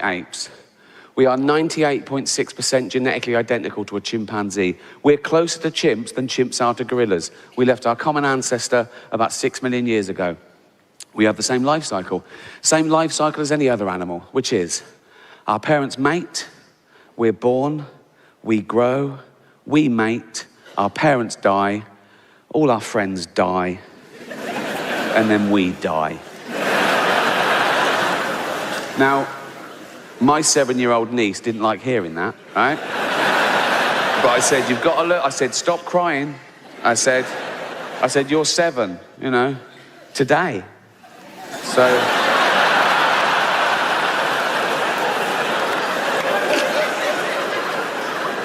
apes. We are 98.6% genetically identical to a chimpanzee. We're closer to chimps than chimps are to gorillas. We left our common ancestor about 6 million years ago. We have the same life cycle as any other animal, which is our parents mate, we're born, we grow, we mate, our parents die, all our friends die, and then we die. Now, my 7-year-old niece didn't like hearing that, right? But I said, you've got to look. I said, stop crying. I said, you're 7, you know, today. So...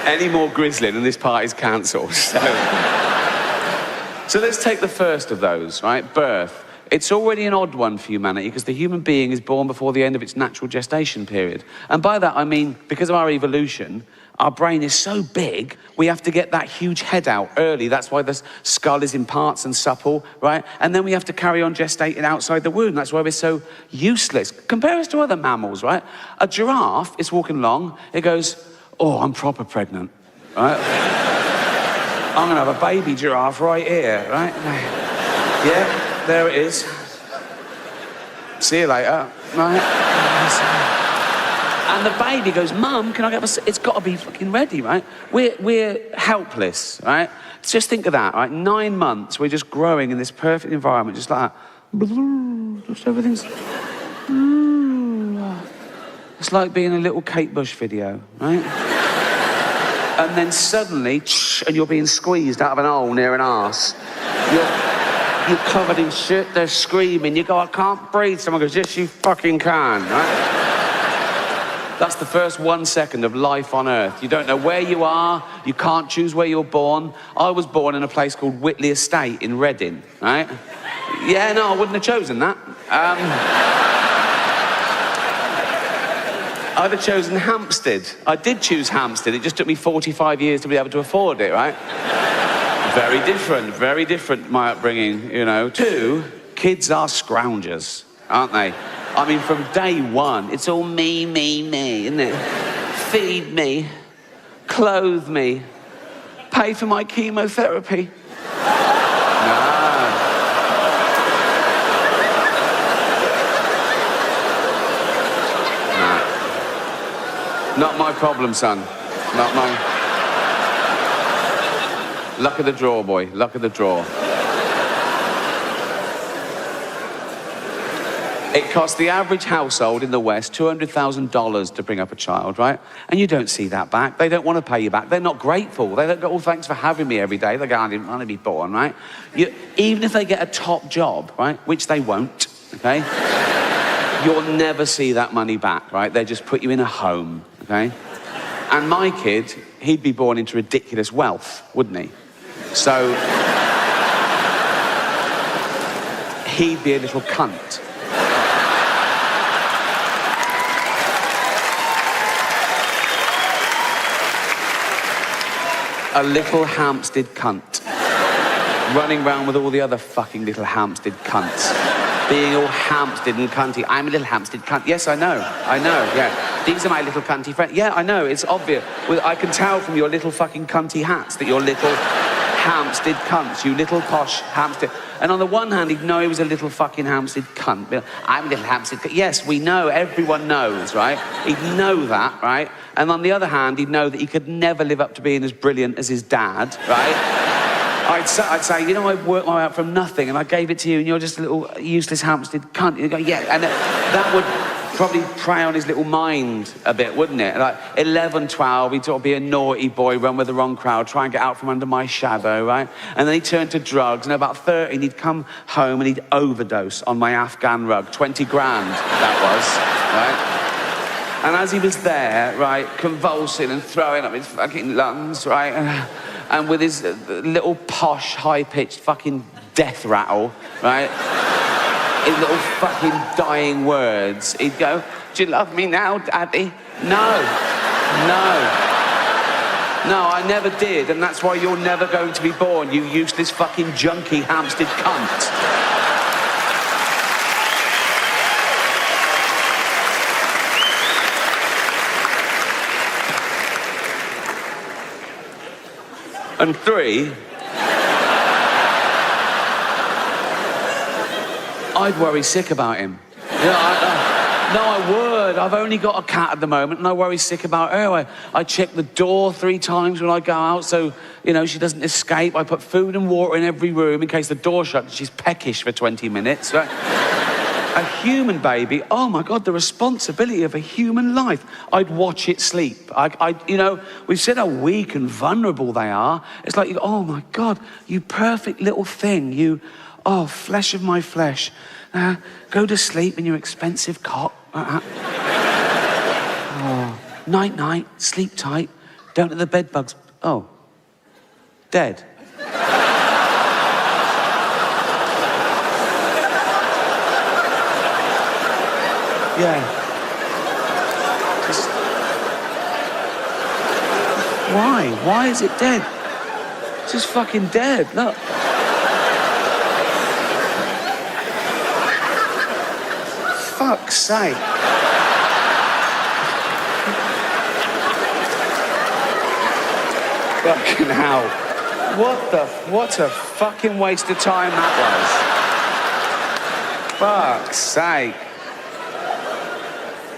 any more grisly and this party's cancelled. So let's take the first of those, right? Birth. It's already an odd one for humanity because the human being is born before the end of its natural gestation period. And by that, I mean, because of our evolution, our brain is so big, we have to get that huge head out early. That's why the skull is in parts and supple, right? And then we have to carry on gestating outside the womb. That's why we're so useless. Compare us to other mammals, right? A giraffe is walking along, it goes, oh, I'm proper pregnant, right? I'm gonna have a baby giraffe right here, right? Yeah. There it is. See you later, right? And the baby goes, Mum, can I get a... It's got to be fucking ready, right? We're helpless, right? Just think of that, right? 9 months, we're just growing in this perfect environment, just like that. Just everything's... It's like being a little Kate Bush video, right? And then suddenly, and you're being squeezed out of an hole near an arse. You're covered in shit, they're screaming, you go, I can't breathe. Someone goes, yes, you fucking can, right? That's the first 1 second of life on Earth. You don't know where you are, you can't choose where you're born. I was born in a place called Whitley Estate in Reading, right? Yeah, no, I wouldn't have chosen that. I'd have chosen Hampstead. I did choose Hampstead, it just took me 45 years to be able to afford it, right? Very different, my upbringing, you know. 2, kids are scroungers, aren't they? I mean, from day one, it's all me, isn't it? Feed me, clothe me, pay for my chemotherapy. No. Not my problem, son. Not my... Luck of the draw, boy. Luck of the draw. It costs the average household in the West $200,000 to bring up a child, right? And you don't see that back. They don't want to pay you back. They're not grateful. They don't go, oh, thanks for having me every day. They go, I didn't want to be born, right? Even if they get a top job, right, which they won't, okay? You'll never see that money back, right? They just put you in a home, okay? And my kid, he'd be born into ridiculous wealth, wouldn't he? So, he'd be a little cunt. A little Hampstead cunt. Running around with all the other fucking little Hampstead cunts. Being all Hampstead and cunty. I'm a little Hampstead cunt. Yes, I know, yeah. These are my little cunty friends. Yeah, I know, it's obvious. Well, I can tell from your little fucking cunty hats that you're little Hampstead cunts, you little posh Hampstead. And on the one hand, he'd know he was a little fucking Hampstead cunt. I'm a little Hampstead cunt. Yes, we know, everyone knows, right? He'd know that, right? And on the other hand, he'd know that he could never live up to being as brilliant as his dad, right? I'd say, you know, I worked my way up from nothing and I gave it to you and you're just a little useless Hampstead cunt. You go, yeah, and that would probably prey on his little mind a bit, wouldn't it? Like 11, 12, he'd sort of be a naughty boy, run with the wrong crowd, try and get out from under my shadow, right? And then he'd turn to drugs, and about 13, he'd come home and he'd overdose on my Afghan rug. 20 grand, that was, right? And as he was there, right, convulsing and throwing up his fucking lungs, right? And with his little posh, high-pitched fucking death rattle, right? In little fucking dying words, he'd go, do you love me now, Daddy? No, I never did, and that's why you're never going to be born, you useless fucking junkie Hampstead cunt. And 3, I'd worry sick about him. No, I would. I've only got a cat at the moment, and I worry sick about her. I check the door 3 times when I go out, so, you know, she doesn't escape. I put food and water in every room in case the door's shut and she's peckish for 20 minutes. Right? A human baby, oh my God, the responsibility of a human life. I'd watch it sleep. You know, we've said how weak and vulnerable they are. It's like, oh my God, you perfect little thing. You, oh, flesh of my flesh. Go to sleep in your expensive cot. Oh, night, night, sleep tight. Don't let the bed bugs. Oh, dead. Yeah. Just... Why? Why is it dead? It's just fucking dead. Look. Fuck's sake. Fucking hell. What a fucking waste of time that was. Fuck's sake.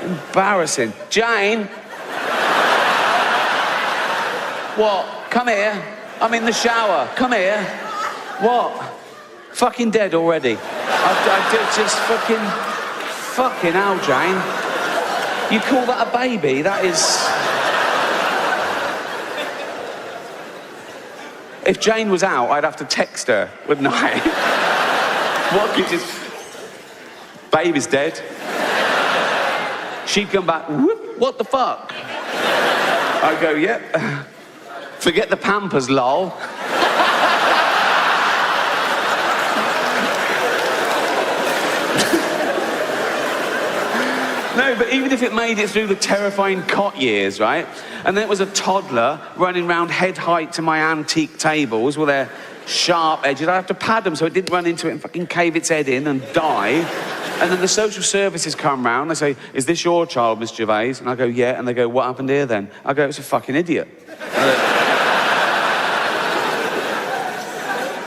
Embarrassing. Jane? What? Come here. I'm in the shower. Come here. What? Fucking dead already. I did just fucking hell, Jane. You call that a baby? That is... If Jane was out, I'd have to text her, wouldn't I? What could you... Baby's dead. She'd come back, whoop, what the fuck? I go, yep. Forget the Pampers, lol. No, but even if it made it through the terrifying cot years, right? And then it was a toddler running around head height to my antique tables with their sharp edges. I'd have to pad them so it didn't run into it and fucking cave its head in and die. And then the social services come round, they say, is this your child, Miss Gervais? And I go, yeah. And they go, what happened here then? I go, it's a fucking idiot.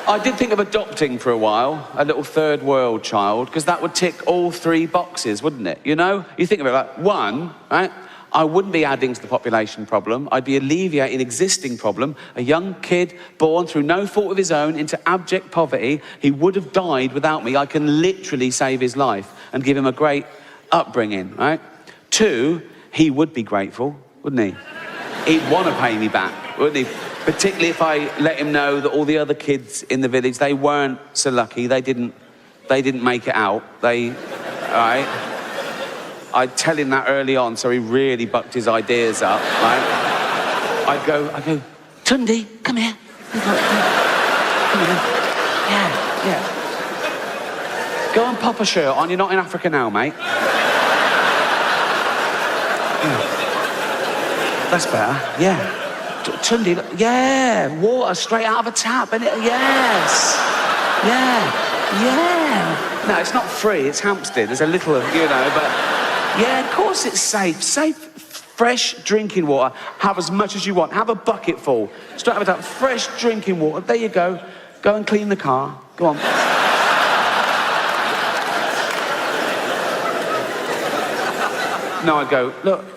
I did think of adopting for a while, a little third world child, because that would tick all 3 boxes, wouldn't it? You know? You think of it like, 1, right? I wouldn't be adding to the population problem. I'd be alleviating an existing problem. A young kid born through no fault of his own into abject poverty. He would have died without me. I can literally save his life and give him a great upbringing, right? 2, he would be grateful, wouldn't he? He'd want to pay me back, wouldn't he? Particularly if I let him know that all the other kids in the village, they weren't so lucky. They didn't make it out. All right? I'd tell him that early on, so he really bucked his ideas up, right? I'd go, Tundi, come here. Come here. Yeah. Go and pop a shirt on. You're not in Africa now, mate. Yeah. That's better. Yeah. Tundi, yeah. Water straight out of a tap, innit? Yes. Yeah. No, it's not free. It's Hampstead. There's a little, you know, but... Yeah, of course it's safe. Safe, fresh drinking water. Have as much as you want. Have a bucket full. Straight out of that fresh drinking water. There you go. Go and clean the car. Go on. No, I go, look,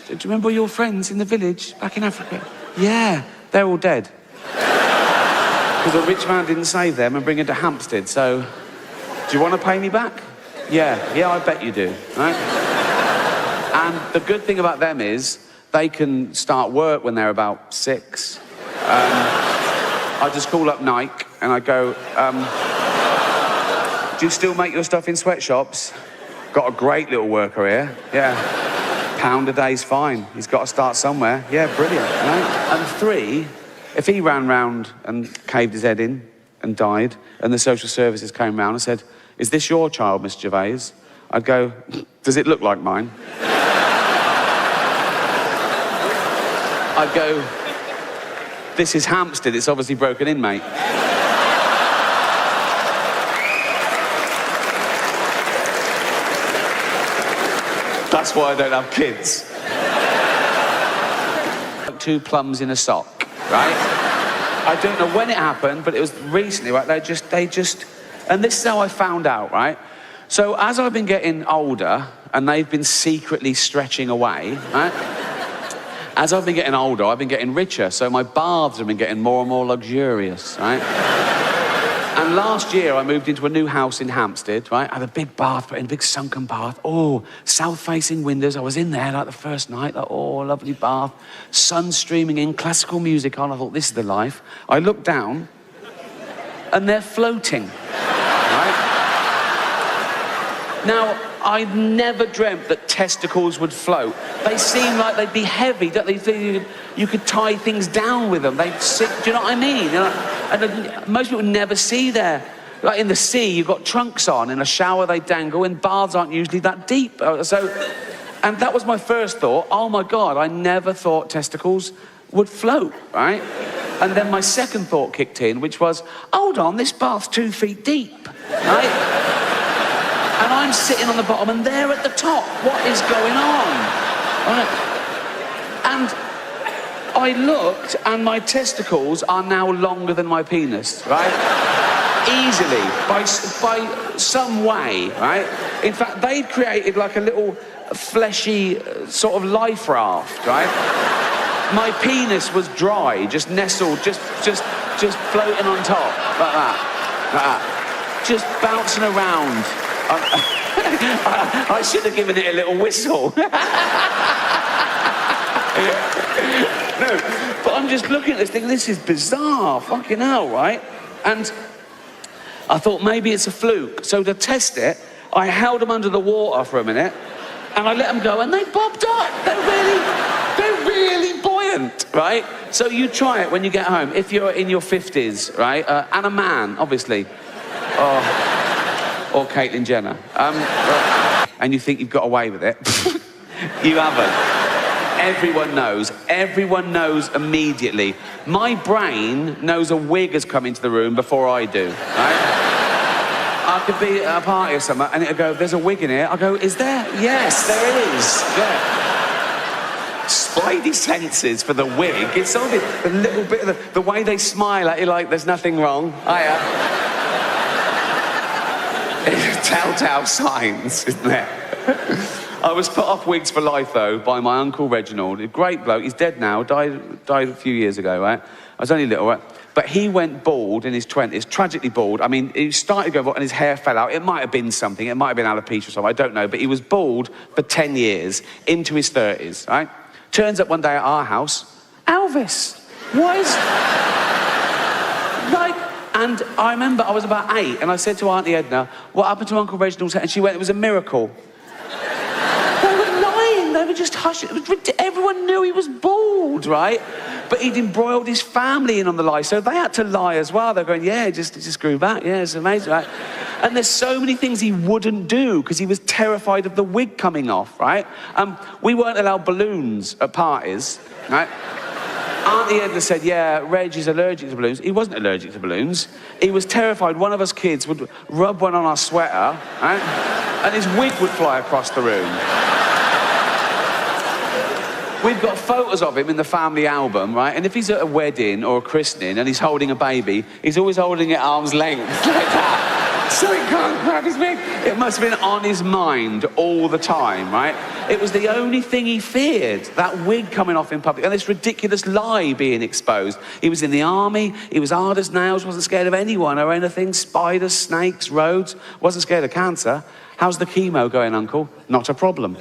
do you remember your friends in the village back in Africa? Yeah, they're all dead. Because a rich man didn't save them and bring them to Hampstead, so... Do you want to pay me back? Yeah, I bet you do, right? And the good thing about them is they can start work when they're about 6. I just call up Nike and I go, do you still make your stuff in sweatshops? Got a great little worker here, yeah. £1 a day's fine. He's got to start somewhere. Yeah, brilliant, right? And 3, if he ran round and caved his head in and died and the social services came round and said, is this your child, Miss Gervais? I'd go, does it look like mine? I'd go, this is Hampstead, it's obviously broken in, mate. That's why I don't have kids. 2 plums in a sock, right? I don't know when it happened, but it was recently, right? They just, and this is how I found out, right? So as I've been getting older, and they've been secretly stretching away, right? As I've been getting older, I've been getting richer, so my baths have been getting more and more luxurious, right? And last year, I moved into a new house in Hampstead, right? I had a big bath, put in a big sunken bath. Oh, south-facing windows. I was in there, like, the first night. Like, oh, lovely bath. Sun streaming in, classical music on. I thought, this is the life. I looked down, and they're floating, right? Now, I'd never dreamt that testicles would float. They seem like they'd be heavy, don't they? You could tie things down with them. They'd sit, do you know what I mean? And most people never see there. Like in the sea, you've got trunks on. In a shower, they dangle. And baths aren't usually that deep. And that was my first thought. Oh, my God, I never thought testicles would float, right? And then my second thought kicked in, which was, hold on, this bath's 2 feet deep, right? And I'm sitting on the bottom, and they're at the top. What is going on? And I looked, and my testicles are now longer than my penis, right? Easily, by some way, right? In fact, they'd created like a little fleshy sort of life raft, right? My penis was dry, just nestled, just floating on top, like that. Just bouncing around. I should have given it a little whistle. No, but I'm just looking at this thing, this is bizarre, fucking hell, right? And I thought maybe it's a fluke. So to test it, I held them under the water for a minute, and I let them go, and they bobbed up. They're really buoyant, right? So you try it when you get home, if you're in your 50s, right? And a man, obviously. Or Caitlyn Jenner. And you think you've got away with it. You haven't. Everyone knows immediately. My brain knows a wig has come into the room before I do, right? I could be at a party or something, and it'll go, there's a wig in here. I'll go, is there? Yes, there is. Yeah. Spidey senses for the wig. It's only a little bit of the way they smile at you like there's nothing wrong. Telltale signs, isn't there? I was put off wigs for life, though, by my Uncle Reginald. A great bloke. He's dead now. Died a few years ago, right? I was only little, right? But he went bald in his 20s, tragically bald. I mean, he started to go bald and his hair fell out. It might have been something. It might have been alopecia or something. I don't know. But he was bald for 10 years, into his 30s, right? Turns up one day at our house. Elvis. What is... like... And I remember I was about 8, and I said to Auntie Edna, what happened to Uncle Reginald's hair? And she went, it was a miracle. They were lying. They were just hushing. It was ridiculous. Everyone knew he was bald, right? But he'd embroiled his family in on the lie, so they had to lie as well. They're going, yeah, it just grew back. Yeah, it's amazing, right? And there's so many things he wouldn't do because he was terrified of the wig coming off, right? We weren't allowed balloons at parties, right? Auntie Edna said, yeah, Reg is allergic to balloons. He wasn't allergic to balloons. He was terrified one of us kids would rub one on our sweater, right? And his wig would fly across the room. We've got photos of him in the family album, right? And if he's at a wedding or a christening and he's holding a baby, he's always holding it at arm's length, like that. So he can't grab his wig. It must have been on his mind all the time, right? It was the only thing he feared, that wig coming off in public, and this ridiculous lie being exposed. He was in the army, he was hard as nails, wasn't scared of anyone or anything, spiders, snakes, roads, wasn't scared of cancer. How's the chemo going, Uncle? Not a problem.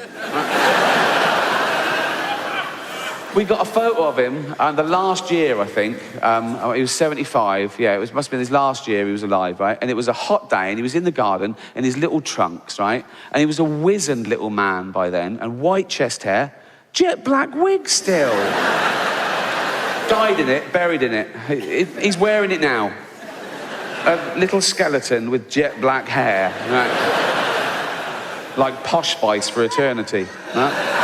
We got a photo of him, and the last year, I think, he was 75, yeah, must have been his last year he was alive, right? And it was a hot day, and he was in the garden in his little trunks, right? And he was a wizened little man by then, and white chest hair, jet black wig still. Died in it, buried in it. He's wearing it now. A little skeleton with jet black hair, right? Like Posh Spice for eternity, right?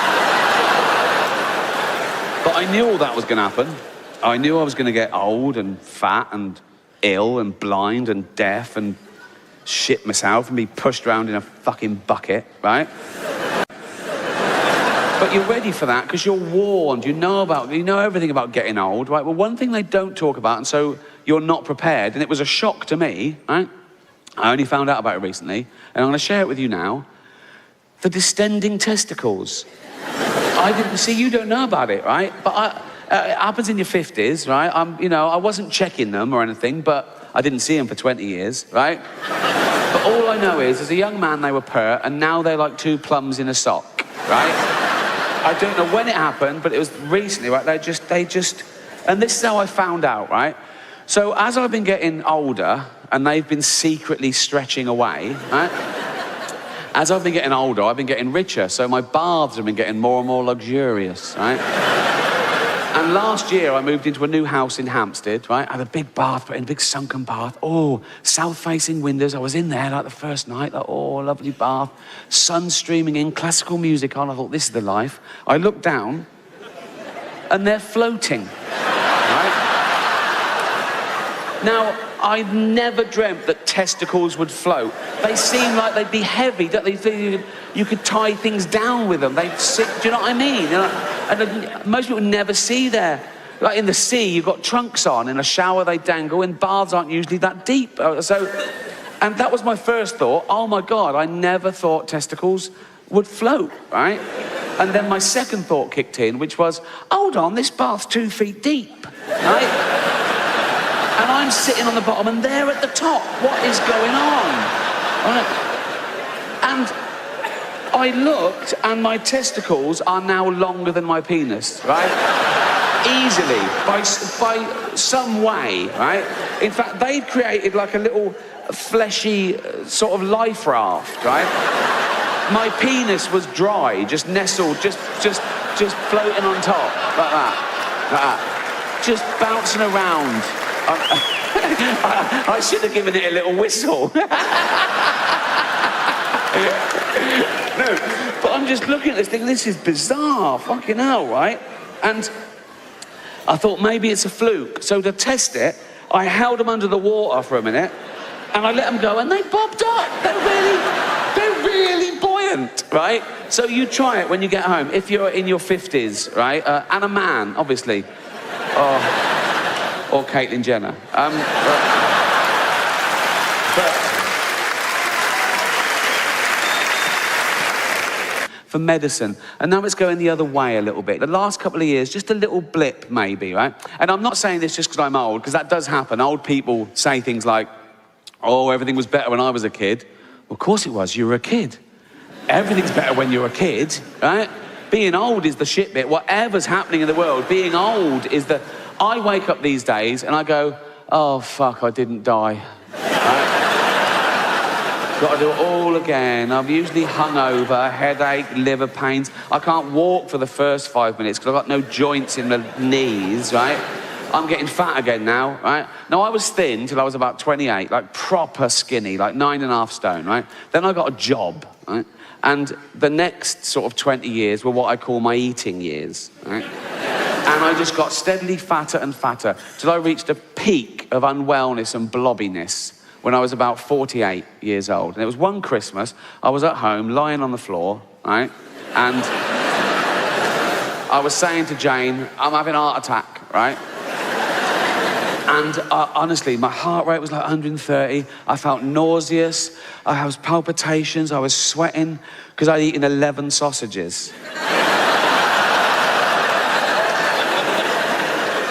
But I knew all that was going to happen. I knew I was going to get old and fat and ill and blind and deaf and shit myself and be pushed around in a fucking bucket, right? But you're ready for that because you're warned. You know everything about getting old, right? Well, one thing they don't talk about, and so you're not prepared, and it was a shock to me, right? I only found out about it recently, and I'm going to share it with you now. The distending testicles. I didn't see. You don't know about it, right? But it happens in your 50s, right? I wasn't checking them or anything, but I didn't see them for 20 years, right? But all I know is, as a young man, they were pert, and now they're like 2 plums in a sock, right? I don't know when it happened, but it was recently, right? They just, and this is how I found out, right? So as I've been getting older, and they've been secretly stretching away, right? As I've been getting older, I've been getting richer, so my baths have been getting more and more luxurious, right? And last year, I moved into a new house in Hampstead, right? I had a big bath, put in a big sunken bath. Oh, south-facing windows. I was in there like the first night. Like, oh, lovely bath. Sun streaming in, classical music on. I thought, this is the life. I looked down, and they're floating, right? Now, I'd never dreamt that testicles would float. They seem like they'd be heavy, don't they? You could tie things down with them. They'd sit, do you know what I mean? And most people never see there. Like in the sea, you've got trunks on. In a shower, they dangle. And baths aren't usually that deep. And that was my first thought. Oh, my God, I never thought testicles would float, right? And then my second thought kicked in, which was, hold on, this bath's 2 feet deep, right? And I'm sitting on the bottom, and they're at the top. What is going on? And I looked, and my testicles are now longer than my penis, right? Easily, by some way, right? In fact, they'd created like a little fleshy sort of life raft, right? My penis was dry, just nestled, just floating on top, like that. Just bouncing around. I should have given it a little whistle. No, but I'm just looking at this thing, this is bizarre, fucking hell, right? And I thought maybe it's a fluke. So to test it, I held them under the water for a minute, and I let them go, and they bobbed up. They're really buoyant, right? So you try it when you get home, if you're in your 50s, right? And a man, obviously. Or Caitlyn Jenner. For medicine. And now it's going the other way a little bit. The last couple of years, just a little blip maybe, right? And I'm not saying this just because I'm old, because that does happen. Old people say things like, oh, everything was better when I was a kid. Well, of course it was, you were a kid. Everything's better when you're a kid, right? Being old is the shit bit. Whatever's happening in the world, being old is the... I wake up these days and I go, oh, fuck, I didn't die. Got to do it all again. I'm usually hungover, headache, liver pains. I can't walk for the first 5 minutes because I've got no joints in the knees, right? I'm getting fat again now, right? Now, I was thin till I was about 28, like proper skinny, like 9.5 stone, right? Then I got a job, right? And the next sort of 20 years were what I call my eating years, right? And I just got steadily fatter and fatter till I reached a peak of unwellness and blobbiness when I was about 48 years old. And it was one Christmas, I was at home, lying on the floor, right? And I was saying to Jane, I'm having a heart attack, right? And honestly, my heart rate was like 130. I felt nauseous. I was palpitations. I was sweating because I'd eaten 11 sausages.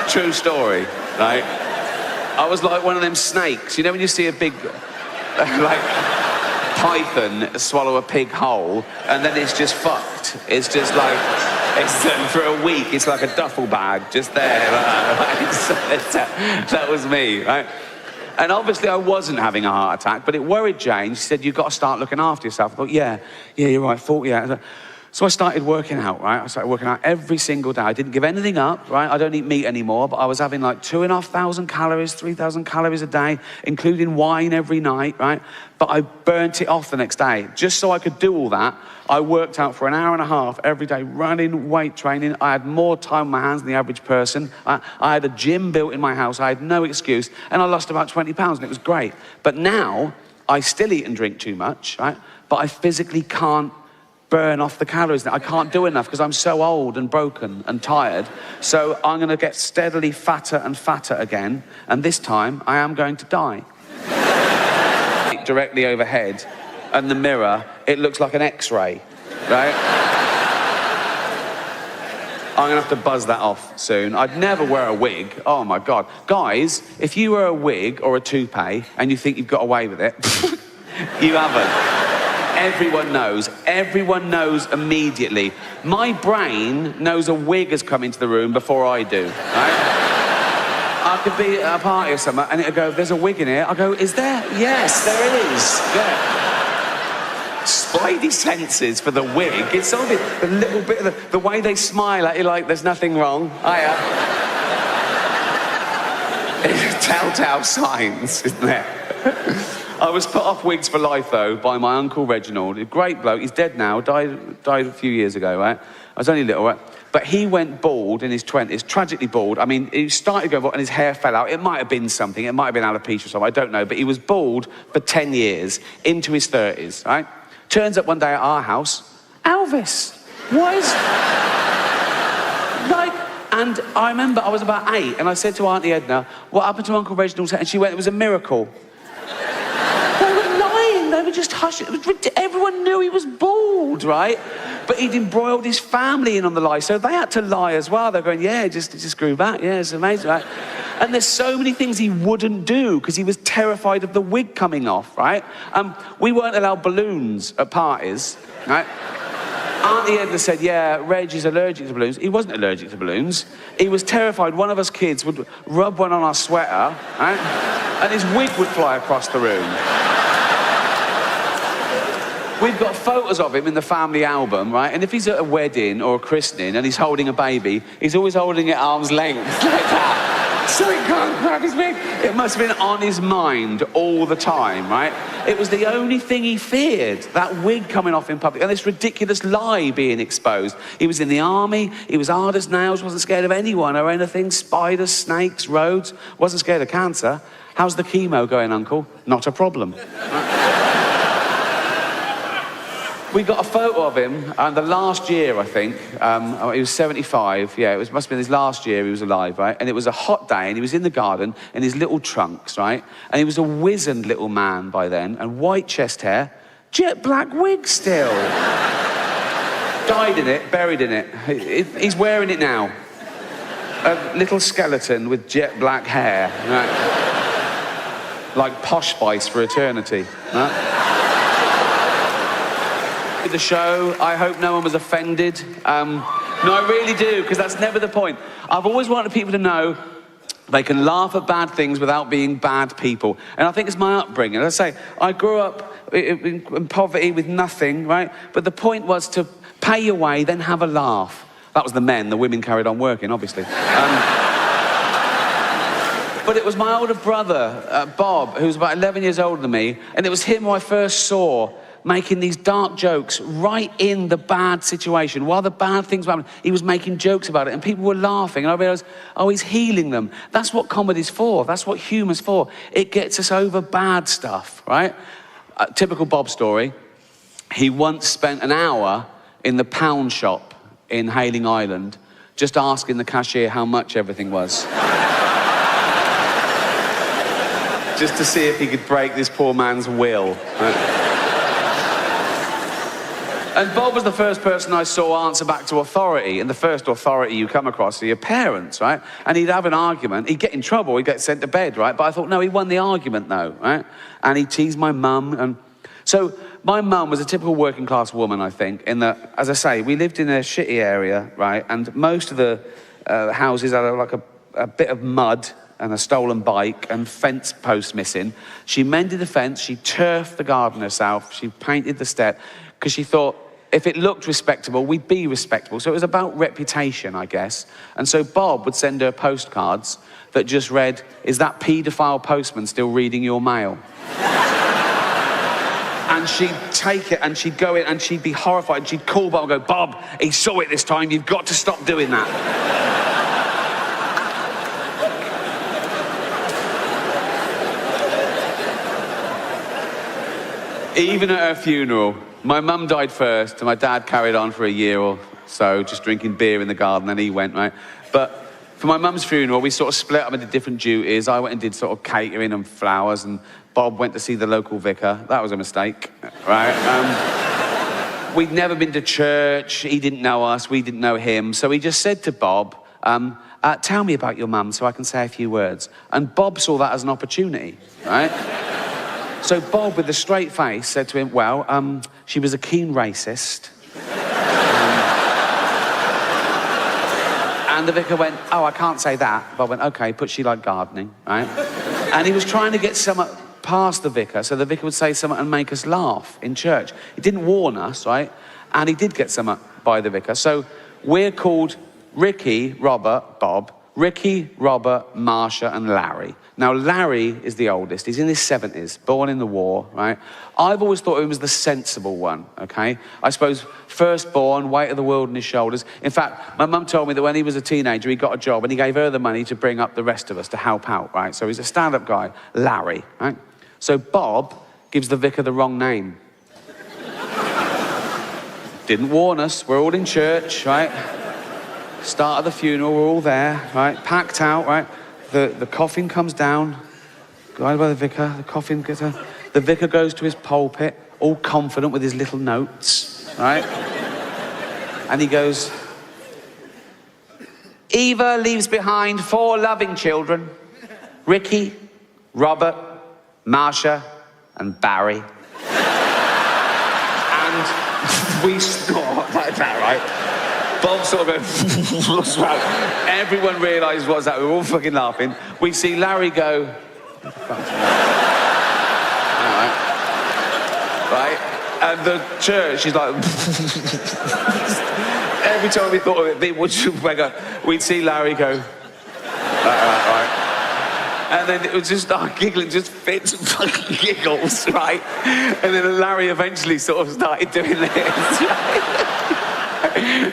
True story, right? I was like one of them snakes. You know when you see a big, like, python swallow a pig whole, and then it's just fucked. It's just like, for a week, it's like a duffel bag just there. That was me, right? And obviously I wasn't having a heart attack, but it worried Jane. She said, you've got to start looking after yourself. I thought, yeah, you're right, 48. So I started working out, right? I started working out every single day. I didn't give anything up, right? I don't eat meat anymore, but I was having like 2,500 calories, 3,000 calories a day, including wine every night, right? But I burnt it off the next day. Just so I could do all that, I worked out for an hour and a half every day, running, weight training. I had more time on my hands than the average person. I had a gym built in my house. I had no excuse. And I lost about 20 pounds, and it was great. But now, I still eat and drink too much, right? But I physically can't burn off the calories. I can't do enough because I'm so old and broken and tired. So I'm going to get steadily fatter and fatter again. And this time, I am going to die. Directly overhead, and the mirror, it looks like an X-ray, right? I'm going to have to buzz that off soon. I'd never wear a wig. Oh, my God. Guys, if you wear a wig or a toupee and you think you've got away with it, you haven't. Everyone knows. Everyone knows immediately. My brain knows a wig has come into the room before I do, right? I could be at a party or something, and it'll go, there's a wig in here. I go, is there? Yes, there is. Yeah. Spidey senses for the wig. It's only the little bit of the way they smile at you like there's nothing wrong. Telltale signs, isn't there? I was put off wigs for life, though, by my Uncle Reginald. A great bloke. He's dead now. Died a few years ago, right? I was only little, right? But he went bald in his 20s, tragically bald. I mean, he started going bald and his hair fell out. It might have been something. It might have been alopecia or something. I don't know. But he was bald for 10 years, into his 30s, right? Turns up one day at our house, Elvis. What is... And I remember I was about 8, and I said to Auntie Edna, what happened to Uncle Reginald's hair? And she went, it was a miracle. They were lying. They were just hushing. It was ridiculous. Everyone knew he was bald, right? But he'd embroiled his family in on the lie, so they had to lie as well. They're going, yeah, it just grew back. Yeah, it's amazing, right? And there's so many things he wouldn't do because he was terrified of the wig coming off, right? We weren't allowed balloons at parties, right? Auntie Edna said, yeah, Reg is allergic to balloons. He wasn't allergic to balloons. He was terrified one of us kids would rub one on our sweater, right? And his wig would fly across the room. We've got photos of him in the family album, right? And if he's at a wedding or a christening and he's holding a baby, he's always holding it at arm's length, like that. So he can't grab his wig. It must have been on his mind all the time, right? It was the only thing he feared, that wig coming off in public, and this ridiculous lie being exposed. He was in the army, he was hard as nails, wasn't scared of anyone or anything, spiders, snakes, roads, wasn't scared of cancer. How's the chemo going, Uncle? Not a problem. We got a photo of him, the last year, I think. He was 75. Yeah, must have been his last year he was alive, right? And it was a hot day, and he was in the garden in his little trunks, right? And he was a wizened little man by then, and white chest hair, jet black wig still. Died in it, buried in it. He's wearing it now. A little skeleton with jet black hair, right? Like Posh Spice for eternity, right? The show. I hope no one was offended. No, I really do, because that's never the point. I've always wanted people to know they can laugh at bad things without being bad people. And I think it's my upbringing. As I say, I grew up in poverty with nothing, right? But the point was to pay your way, then have a laugh. That was the men. The women carried on working, obviously. But it was my older brother, Bob, who was about 11 years older than me, and it was him who I first saw making these dark jokes right in the bad situation. While the bad things were happening, he was making jokes about it, and people were laughing, and I realised, oh, he's healing them. That's what comedy's for. That's what humour's for. It gets us over bad stuff, right? Typical Bob story. He once spent an hour in the pound shop in Hayling Island just asking the cashier how much everything was. Just to see if he could break this poor man's will. Right? And Bob was the first person I saw answer back to authority, and the first authority you come across are your parents, right? And he'd have an argument, he'd get in trouble, he'd get sent to bed, right? But I thought, no, he won the argument, though, right? And he teased my mum, and... So my mum was a typical working class woman, I think, in that, as I say, we lived in a shitty area, right? And most of the houses had a bit of mud and a stolen bike and fence posts missing. She mended the fence, she turfed the garden herself, she painted the step, because she thought, if it looked respectable, we'd be respectable. So it was about reputation, I guess. And so Bob would send her postcards that just read, is that paedophile postman still reading your mail? And she'd take it and she'd go in and she'd be horrified. And she'd call Bob and go, Bob, he saw it this time. You've got to stop doing that. Even at her funeral, My mum died first, and my dad carried on for a year or so, just drinking beer in the garden, and he went, right? But for my mum's funeral, we sort of split up into different duties. I went and did sort of catering and flowers, and Bob went to see the local vicar. That was a mistake, right? We'd never been to church. He didn't know us. We didn't know him. So he just said to Bob, tell me about your mum so I can say a few words. And Bob saw that as an opportunity, right? So Bob, with a straight face, said to him, well, she was a keen racist. And the vicar went, oh, I can't say that. Bob went, OK, but she liked gardening, right? And he was trying to get something past the vicar, so the vicar would say something and make us laugh in church. He didn't warn us, right? And he did get something by the vicar. So we're called Ricky, Robert, Bob, Ricky, Robert, Marsha, and Larry. Now, Larry is the oldest. He's in his 70s, born in the war, right? I've always thought he was the sensible one, okay? I suppose firstborn, weight of the world on his shoulders. In fact, my mum told me that when he was a teenager, he got a job and he gave her the money to bring up the rest of us, to help out, right? So he's a stand-up guy, Larry, right? So Bob gives the vicar the wrong name. Didn't warn us. We're all in church, right? Start of the funeral, we're all there, right? Packed out, right? The coffin comes down, guided by the vicar, the coffin gets down. The vicar goes to his pulpit, all confident with his little notes, right? And he goes, Eva leaves behind 4 loving children, Ricky, Robert, Marsha, and Barry. And we snort like that, right? Bob sort of goes, everyone realised what's that. We were all fucking laughing. We see Larry go, right? And the church is like, every time we thought of it, we'd see Larry go, right. And then it would just start giggling, just fits and fucking giggles, right? And then Larry eventually sort of started doing this, right?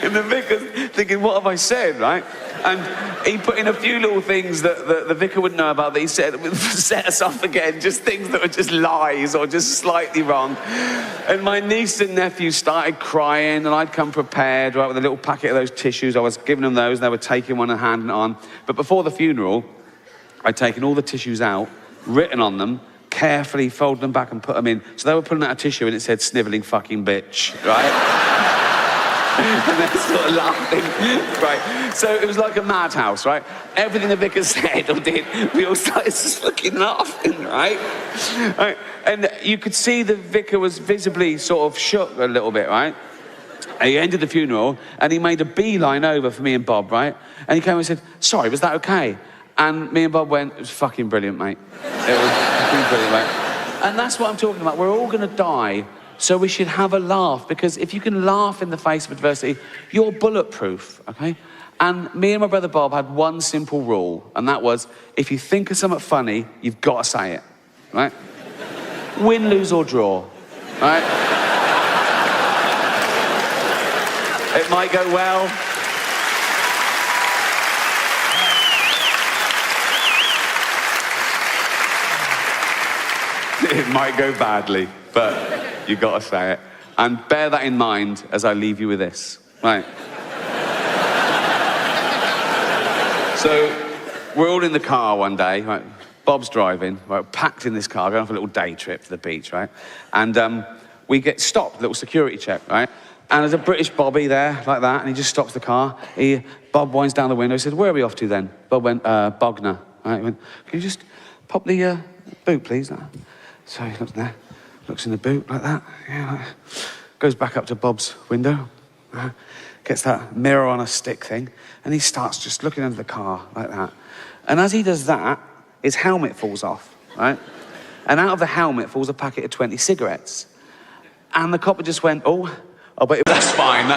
And the vicar's thinking, what have I said, right? And he put in a few little things that the vicar wouldn't know about that he said would set us off again, just things that were just lies or just slightly wrong. And my niece and nephew started crying, and I'd come prepared, right, with a little packet of those tissues. I was giving them those, and they were taking one and handing it on. But before the funeral, I'd taken all the tissues out, written on them, carefully folded them back and put them in. So they were pulling out a tissue and it said, snivelling fucking bitch, right? And they're sort of laughing, right? So it was like a madhouse, right? Everything the vicar said or did, we all started just fucking laughing, right? And you could see the vicar was visibly sort of shook a little bit, right? And he ended the funeral and he made a beeline over for me and Bob, right? And he came and said, sorry, was that okay? And me and Bob went, it was fucking brilliant, mate. It was fucking brilliant, mate. And that's what I'm talking about. We're all going to die, so we should have a laugh, because if you can laugh in the face of adversity, you're bulletproof, okay? And me and my brother Bob had one simple rule, and that was, if you think of something funny, you've got to say it, right? Win, lose, or draw, right? It might go well. It might go badly, but you've got to say it. And bear that in mind as I leave you with this. Right. So, we're all in the car one day, right? Bob's driving, right? Packed in this car, going for a little day trip to the beach, right? And we get stopped, a little security check, right? And there's a British Bobby there, like that, and he just stops the car. Bob winds down the window, he said, where are we off to then? Bob went, Bognor. Right? He went, can you just pop the boot, please? So he looks there, looks in the boot like that, yeah, goes back up to Bob's window, gets that mirror on a stick thing, and he starts just looking under the car like that. And as he does that, his helmet falls off, right? And out of the helmet falls a packet of 20 cigarettes. And the copper just went, oh, but that's fine.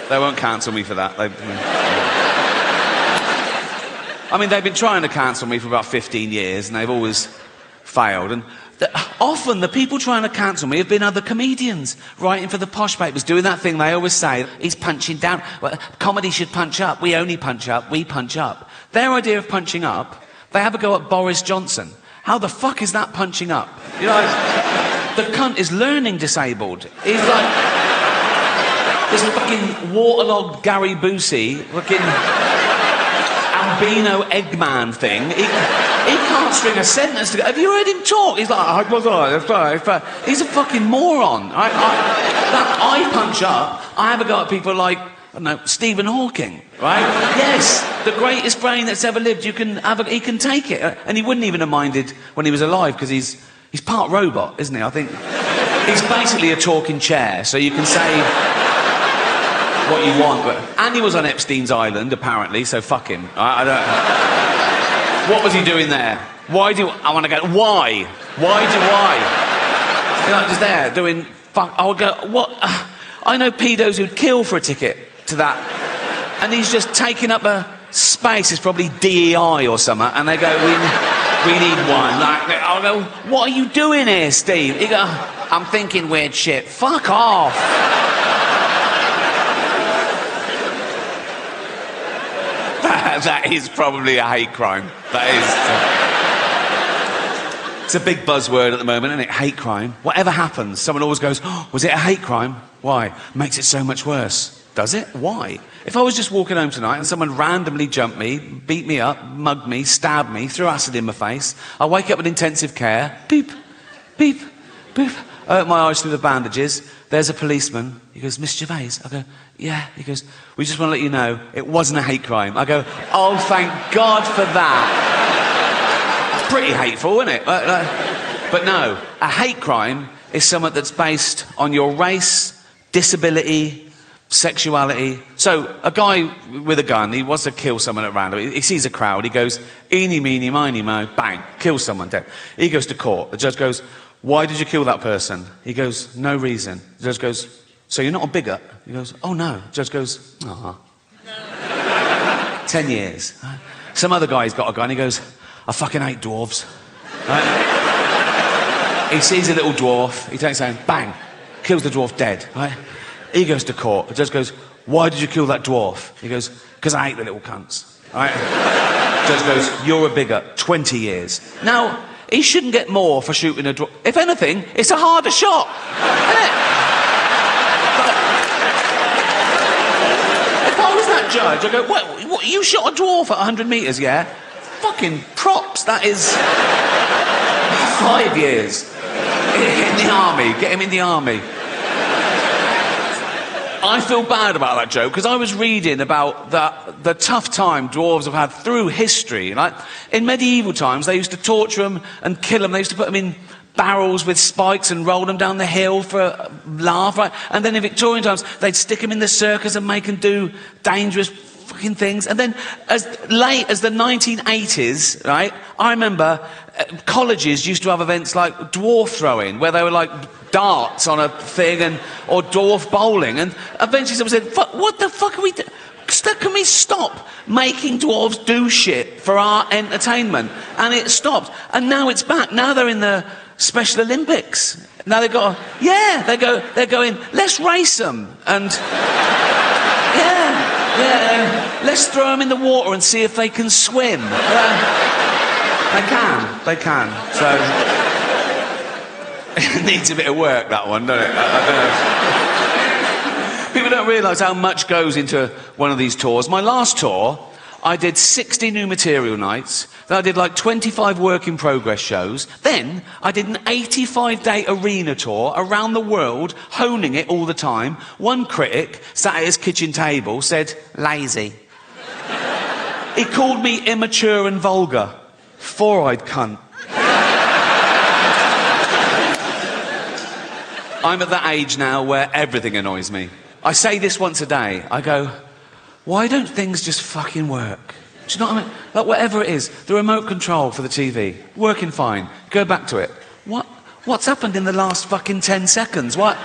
They won't cancel me for that. I mean, they've been trying to cancel me for about 15 years, and they've always failed. And often the people trying to cancel me have been other comedians, writing for the posh papers, doing that thing they always say, he's punching down. Well, comedy should punch up. We only punch up. We punch up. Their idea of punching up, they have a go at Boris Johnson. how the fuck is that punching up? You know, the cunt is learning disabled. He's like this fucking waterlogged Gary Busey, fucking albino Eggman thing. He can't string a sentence together. Have you heard him talk? He's like, he's a fucking moron. That I punch up, I have a go at people like, I don't know, Stephen Hawking, right? Yes, the greatest brain that's ever lived. He can take it. And he wouldn't even have minded when he was alive, because he's part robot, isn't he? I think he's basically a talking chair, so you can say what you want. And he was on Epstein's Island, apparently, so fuck him. I don't... What was he doing there? Why do I want to go? Why? Why? You're not just there doing fuck. I would go, what? I know pedos who'd kill for a ticket to that. And he's just taking up a space. It's probably DEI or something. And they go, we need one. Like, I'll go, what are you doing here, Steve? He go, I'm thinking weird shit. Fuck off. That is probably a hate crime. That is. It's a big buzzword at the moment, isn't it? Hate crime. Whatever happens, someone always goes, oh, was it a hate crime? Why? Makes it so much worse. Does it? Why? If I was just walking home tonight and someone randomly jumped me, beat me up, mugged me, stabbed me, threw acid in my face, I wake up in intensive care, beep, beep, beep. I open my eyes through the bandages. There's a policeman. He goes, Miss Gervais? I go, yeah. He goes, we just want to let you know it wasn't a hate crime. I go, oh, thank God for that. It's pretty hateful, isn't it? But no, a hate crime is something that's based on your race, disability, sexuality. So a guy with a gun, he wants to kill someone at random. He sees a crowd. He goes, eeny, meeny, miny, mo, bang, kills someone, dead. He goes to court. The judge goes, why did you kill that person? He goes, no reason. The judge goes, so you're not a bigot? He goes, oh no. The judge goes, 10 years. Some other guy's got a gun. He goes, I fucking hate dwarves. Right? He sees a little dwarf. He takes aim, bang, kills the dwarf dead. Right? He goes to court. The judge goes, why did you kill that dwarf? He goes, because I hate the little cunts. Right? The judge goes, you're a bigot. 20 years. Now, he shouldn't get more for shooting a dwarf. If anything, it's a harder shot, isn't it? If I was that judge, I'd go, what, you shot a dwarf at 100 metres, yeah? Fucking props, that is 5 years. In the army, get him in the army. I feel bad about that joke, because I was reading about the tough time dwarves have had through history. Like, in medieval times, they used to torture them and kill them. They used to put them in barrels with spikes and roll them down the hill for a laugh, right? And then in Victorian times, they'd stick them in the circus and make them do dangerous fucking things. And then as late as the 1980s, right, I remember colleges used to have events like dwarf throwing, where they were like darts on a thing, or dwarf bowling, and eventually someone said, what the fuck are we doing? Can we stop making dwarves do shit for our entertainment? And it stopped, and now it's back. Now they're in the Special Olympics. Now they've got, yeah, they're going, let's race them, and yeah, let's throw them in the water and see if they can swim. They can, so... It needs a bit of work, that one, doesn't it? I don't know. People don't realise how much goes into one of these tours. My last tour, I did 60 new material nights, then I did like 25 work-in-progress shows, then I did an 85-day arena tour around the world, honing it all the time. One critic sat at his kitchen table, said, lazy. He called me immature and vulgar. Four-eyed cunt. I'm at that age now where everything annoys me. I say this once a day. I go, why don't things just fucking work? Do you know what I mean? Like, whatever it is, the remote control for the TV, working fine. Go back to it. What's happened in the last fucking 10 seconds? What?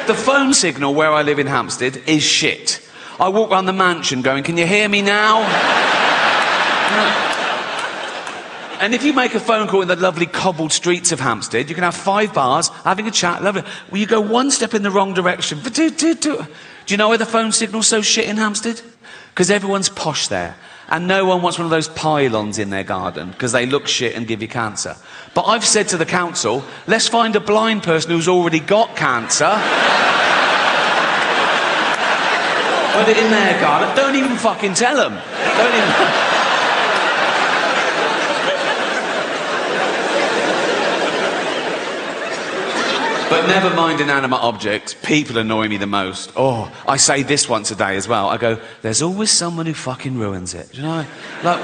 The phone signal where I live in Hampstead is shit. I walk around the mansion going, can you hear me now? And if you make a phone call in the lovely cobbled streets of Hampstead, you can have 5 bars, having a chat, lovely. Well, you go one step in the wrong direction. Do you know why the phone signal's so shit in Hampstead? Because everyone's posh there. And no one wants one of those pylons in their garden because they look shit and give you cancer. But I've said to the council, let's find a blind person who's already got cancer. Put it in their garden. Don't even fucking tell them. Don't even... But never mind inanimate objects, people annoy me the most. Oh, I say this once a day as well. I go, there's always someone who fucking ruins it. Do you know? Like,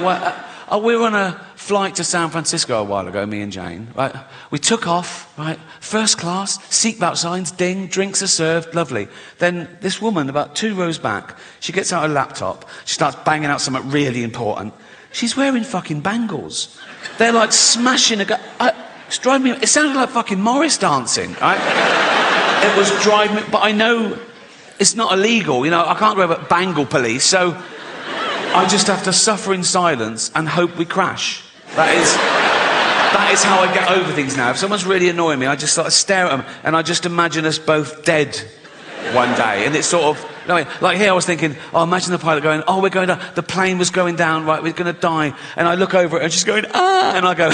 we were on a flight to San Francisco a while ago, me and Jane, right? We took off, right? First class, seatbelt signs, ding, drinks are served, lovely. Then this woman, about 2 rows back, she gets out her laptop, she starts banging out something really important. She's wearing fucking bangles. They're like smashing it's driving me... It sounded like fucking Morris dancing, right? It was driving me... But I know it's not illegal, you know, I can't go about bangle police, so I just have to suffer in silence and hope we crash. That is how I get over things now. If someone's really annoying me, I just sort of stare at them and I just imagine us both dead one day. And it's sort of... Like here I was thinking, oh, imagine the pilot going, oh, we're going down, the plane was going down, right, we're going to die. And I look over it and she's going, ah, and I go,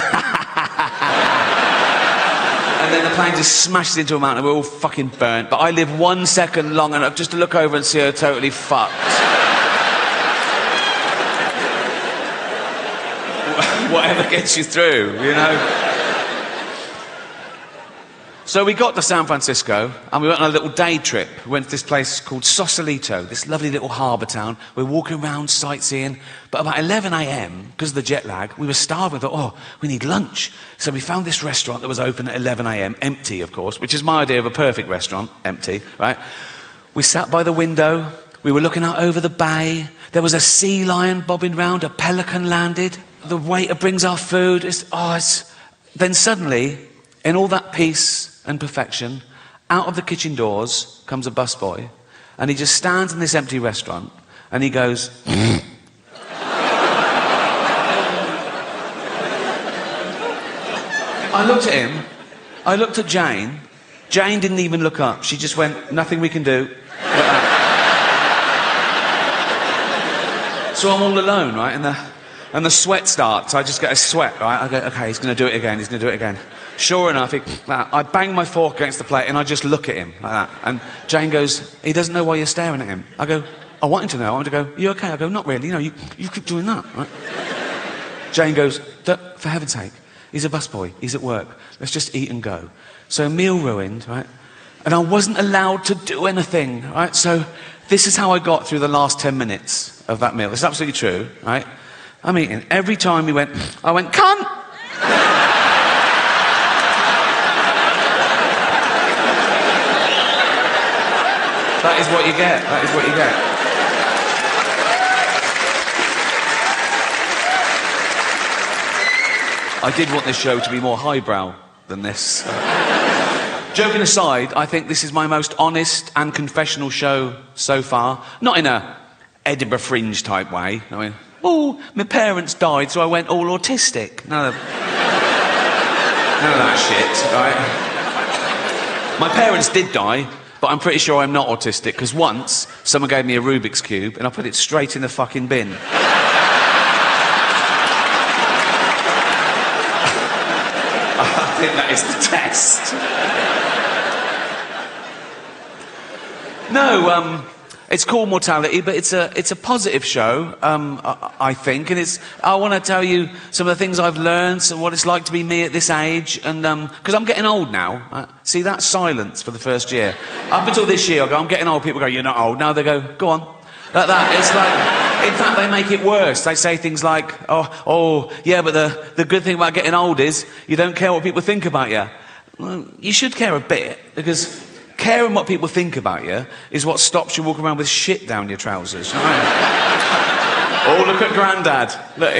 and then the plane just smashes into a mountain and we're all fucking burnt. But I live 1 second long enough just to look over and see her totally fucked. Whatever gets you through, you know? So we got to San Francisco and we went on a little day trip. We went to this place called Sausalito, this lovely little harbour town. We're walking around sightseeing, but about 11 a.m, because of the jet lag, we were starving. We thought, oh, we need lunch. So we found this restaurant that was open at 11 a.m, empty, of course, which is my idea of a perfect restaurant, empty, right? We sat by the window, we were looking out over the bay. There was a sea lion bobbing round, a pelican landed. The waiter brings our food. Then suddenly, in all that peace and perfection, out of the kitchen doors comes a busboy, and he just stands in this empty restaurant, and he goes... I looked at him, I looked at Jane. Jane didn't even look up. She just went, nothing we can do. Like that. So I'm all alone, right? And the sweat starts. I just get a sweat, right? I go, okay, he's going to do it again, he's going to do it again. Sure enough, I bang my fork against the plate and I just look at him like that. And Jane goes, he doesn't know why you're staring at him. I go, I want him to know. I want him to go, you okay? I go, not really. You know, you keep doing that, right? Jane goes, for heaven's sake, he's a busboy. He's at work. Let's just eat and go. So meal ruined, right? And I wasn't allowed to do anything, right? So this is how I got through the last 10 minutes of that meal. It's absolutely true, right? I'm eating. Every time I went, cunt! That is what you get. That is what you get. I did want this show to be more highbrow than this. Joking aside, I think this is my most honest and confessional show so far. Not in a Edinburgh Fringe type way. I mean, oh, my parents died, so I went all autistic. None of that shit, right? My parents did die, but I'm pretty sure I'm not autistic, because once someone gave me a Rubik's Cube and I put it straight in the fucking bin. I think that is the test. No, it's called Mortality, but it's a positive show, I think, and I want to tell you some of the things I've learned and what it's like to be me at this age, and because I'm getting old now. See that silence for the first year. Up until this year, I go, I'm getting old. People go, you're not old. Now they go, go on, like that. It's like, in fact, they make it worse. They say things like, oh, yeah, but the good thing about getting old is you don't care what people think about you. Well, you should care a bit, because caring what people think about you is what stops you walking around with shit down your trousers. Oh, look at Grandad. Look,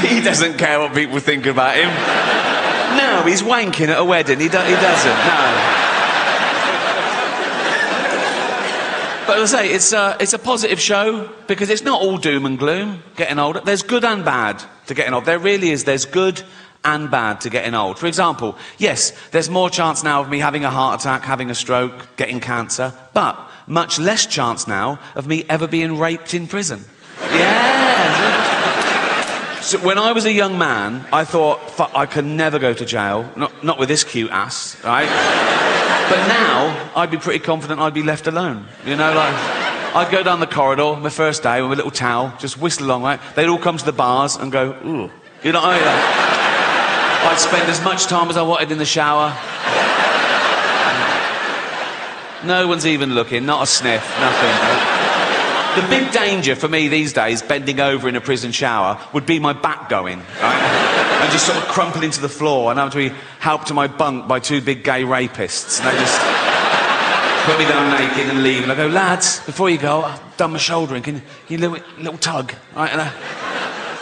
he doesn't care what people think about him. No, he's wanking at a wedding. He doesn't, no. But as I say, it's a positive show, because it's not all doom and gloom, getting older. There's good and bad to getting old. There really is. There's good and bad to getting old. For example, yes, there's more chance now of me having a heart attack, having a stroke, getting cancer, but much less chance now of me ever being raped in prison. You Yeah. So when I was a young man, I thought, fuck, I could never go to jail. Not with this cute ass, right? But now, I'd be pretty confident I'd be left alone. You know, like, I'd go down the corridor, my first day, with a little towel, just whistle along, right? They'd all come to the bars and go, ooh. You know what I mean? Like, I'd spend as much time as I wanted in the shower. No one's even looking, not a sniff, nothing. The big danger for me these days, bending over in a prison shower, would be my back going, right? And just sort of crumpling to the floor and have to be helped to my bunk by two big gay rapists. And they just put me down naked and leave. And I go, lads, before you go, I've done my shouldering. Can you little tug? Right? And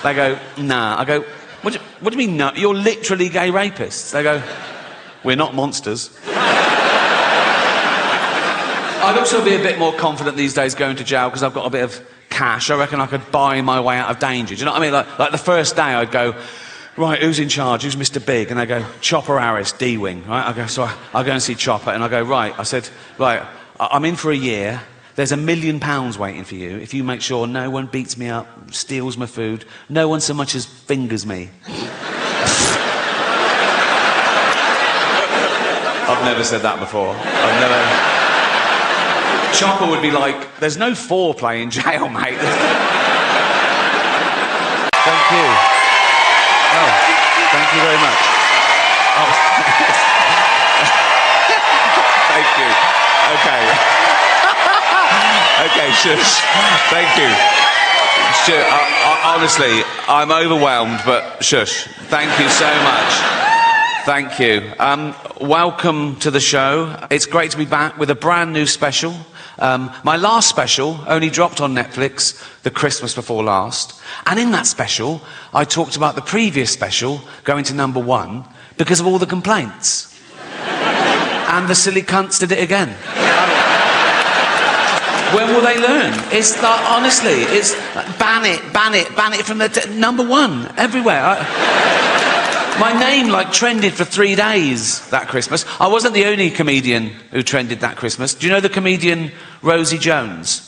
they go, nah. I go, what do you mean, no? You're literally gay rapists. They go, we're not monsters. I'd also be a bit more confident these days going to jail because I've got a bit of cash. I reckon I could buy my way out of danger. Do you know what I mean? Like the first day I'd go, right, who's in charge? Who's Mr. Big? And they go, Chopper Harris, D-Wing, right? I go, so I'll go and see Chopper and I go, right. I said, right, I'm in for a year. There's £1 million waiting for you if you make sure no one beats me up, steals my food, no one so much as fingers me. I've never said that before. I've never... Chopper would be like, there's no foreplay in jail, mate. Thank you. Oh, thank you very much. Oh. Thank you. Okay. Okay, shush. Thank you. Honestly, I'm overwhelmed, but shush. Thank you so much. Thank you. Welcome to the show. It's great to be back with a brand new special. My last special only dropped on Netflix the Christmas before last. And in that special, I talked about the previous special going to #1 because of all the complaints. And the silly cunts did it again. When will they learn? It's like, honestly, it's like, ban it from the #1 everywhere. My name, like, trended for 3 days that Christmas. I wasn't the only comedian who trended that Christmas. Do you know the comedian Rosie Jones?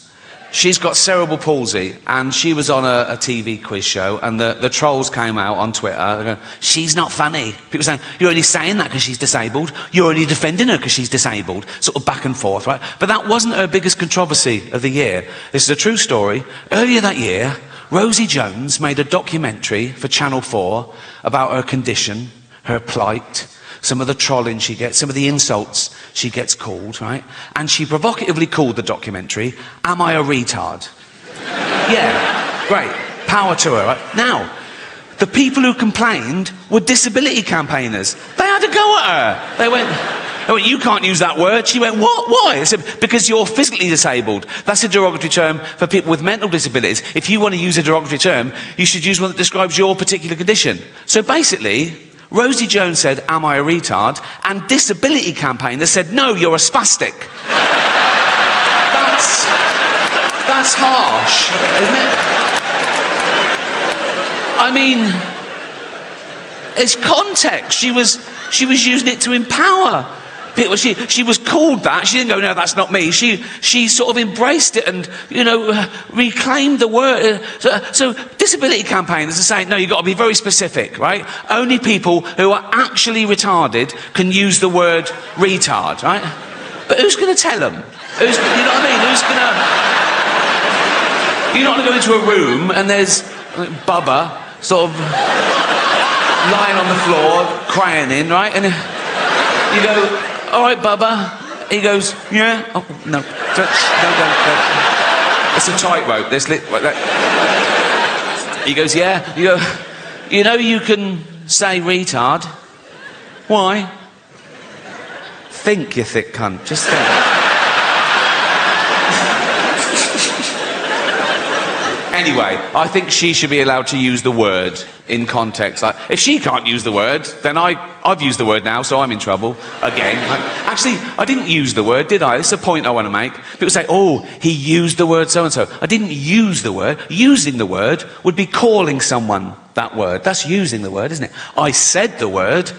She's got cerebral palsy, and she was on a TV quiz show, and the trolls came out on Twitter. They're going, she's not funny. People saying, you're only saying that because she's disabled. You're only defending her because she's disabled. Sort of back and forth, right? But that wasn't her biggest controversy of the year. This is a true story. Earlier that year, Rosie Jones made a documentary for Channel 4 about her condition, her plight, some of the trolling she gets, some of the insults she gets called, right? And she provocatively called the documentary, Am I a Retard? Yeah, great. Power to her, right? Now, the people who complained were disability campaigners. They had a go at her. They went, you can't use that word. She went, what? Why? I said, because you're physically disabled. That's a derogatory term for people with mental disabilities. If you want to use a derogatory term, you should use one that describes your particular condition. So basically, Rosie Jones said, am I a retard? And disability campaigners said, no, you're a spastic. That's harsh, isn't it? I mean, it's context. She was using it to empower people. She was called that. She didn't go, no, that's not me. She sort of embraced it and, you know, reclaimed the word. So disability campaigners are saying, no, you've got to be very specific, right? Only people who are actually retarded can use the word retard, right? But who's going to tell them? You know what I mean? Who's going to... You're not going to go into a room and there's Bubba sort of lying on the floor, crying in, right? And you go, all right, Bubba. He goes, yeah. Oh, no. No. It's a tightrope. He goes, yeah. You go, you know you can say retard. Why? Think, you thick cunt. Just think. Anyway, I think she should be allowed to use the word in context. Like, if she can't use the word, then I've used the word now, so I'm in trouble again. Actually, I didn't use the word, did I? This is a point I want to make. People say, oh, he used the word so-and-so. I didn't use the word. Using the word would be calling someone that word. That's using the word, isn't it? I said the word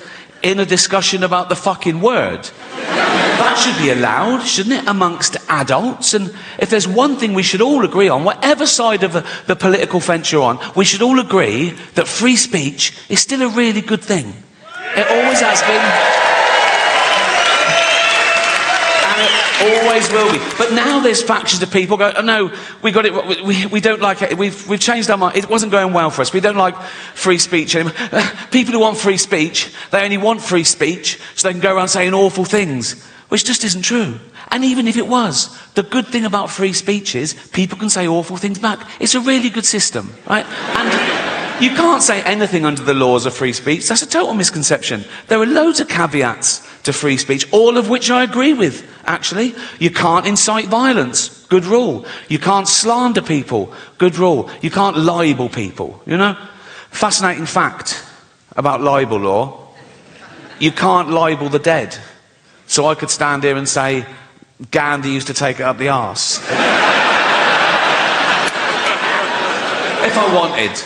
in a discussion about the fucking word. That should be allowed, shouldn't it, amongst adults? And if there's one thing we should all agree on, whatever side of the political fence you're on, we should all agree that free speech is still a really good thing. It always has been. And it always will be. But now there's factions of people go, oh no, we got it, we don't like it, we've changed our mind, it wasn't going well for us, we don't like free speech anymore. People who want free speech, they only want free speech so they can go around saying awful things, which just isn't true. And even if it was, the good thing about free speech is people can say awful things back. It's a really good system, right? And you can't say anything under the laws of free speech. That's a total misconception. There are loads of caveats to free speech, all of which I agree with, actually. You can't incite violence. Good rule. You can't slander people. Good rule. You can't libel people, you know? Fascinating fact about libel law. You can't libel the dead. So I could stand here and say, Gandhi used to take it up the arse. If I wanted.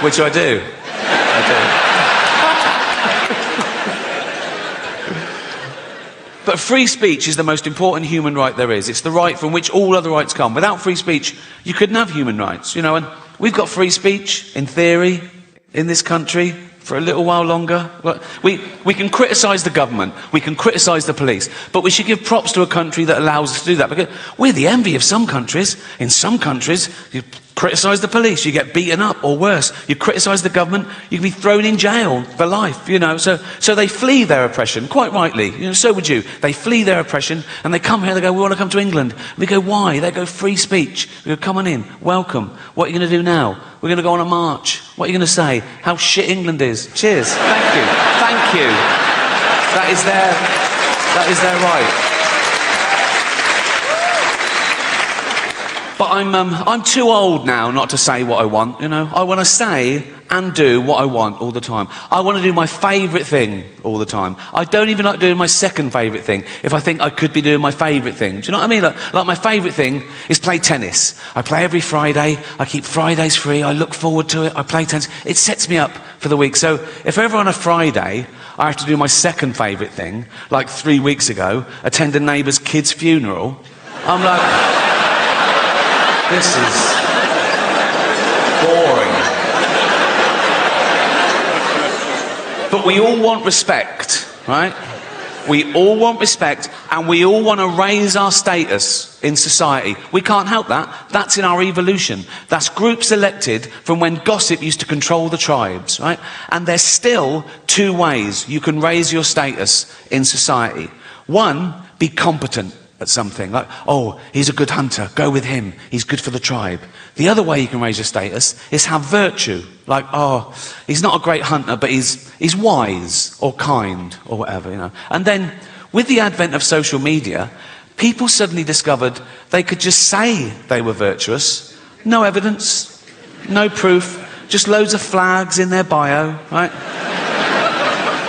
Which I do. But free speech is the most important human right there is. It's the right from which all other rights come. Without free speech, you couldn't have human rights, you know, and we've got free speech, in theory, in this country, for a little while longer. We can criticise the government, we can criticise the police, but we should give props to a country that allows us to do that, because we're the envy of some countries. In some countries, you criticise the police, you get beaten up, or worse, you criticise the government, you can be thrown in jail for life, you know, so they flee their oppression, quite rightly, you know, so would you. They flee their oppression, and they come here, they go, we want to come to England. We go, why? They go, free speech. We go, come on in, welcome. What are you going to do now? We're going to go on a march. What are you going to say? How shit England is. Cheers. Thank you. Thank you. That is their right. But I'm too old now not to say what I want, you know. I want to say and do what I want all the time. I want to do my favourite thing all the time. I don't even like doing my second favourite thing if I think I could be doing my favourite thing. Do you know what I mean? Like my favourite thing is play tennis. I play every Friday. I keep Fridays free. I look forward to it. I play tennis. It sets me up for the week. So if ever on a Friday I have to do my second favourite thing, like 3 weeks ago, attend a neighbour's kid's funeral, I'm like... This is boring. But we all want respect, right? We all want respect, and we all want to raise our status in society. We can't help that. That's in our evolution. That's groups elected from when gossip used to control the tribes, right? And there's still two ways you can raise your status in society. One, be competent at something, like, oh, he's a good hunter, go with him, he's good for the tribe. The other way you can raise your status is have virtue, like, oh, he's not a great hunter, but he's wise, or kind, or whatever, you know. And then, with the advent of social media, people suddenly discovered they could just say they were virtuous, no evidence, no proof, just loads of flags in their bio, right?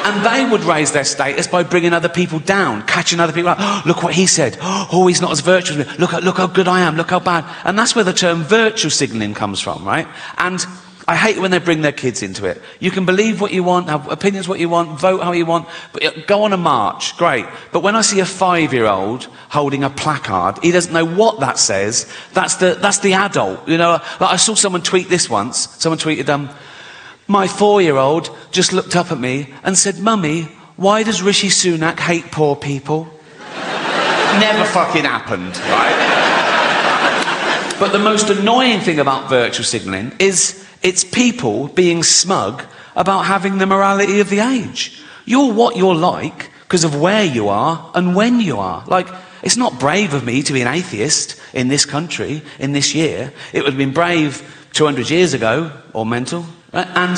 And they would raise their status by bringing other people down, catching other people out. Oh, look what he said. Oh, he's not as virtuous as me. Look how good I am. Look how bad. And that's where the term virtue signalling comes from, right? And I hate when they bring their kids into it. You can believe what you want, have opinions what you want, vote how you want, but go on a march, great. But when I see a 5-year-old holding a placard, he doesn't know what that says. That's the adult, you know. Like I saw someone tweet this once. Someone tweeted, my 4-year-old just looked up at me and said, Mummy, why does Rishi Sunak hate poor people? Never fucking happened, right? But the most annoying thing about virtue signalling is it's people being smug about having the morality of the age. You're what you're like because of where you are and when you are. Like, it's not brave of me to be an atheist in this country, in this year. It would have been brave 200 years ago, or mental. And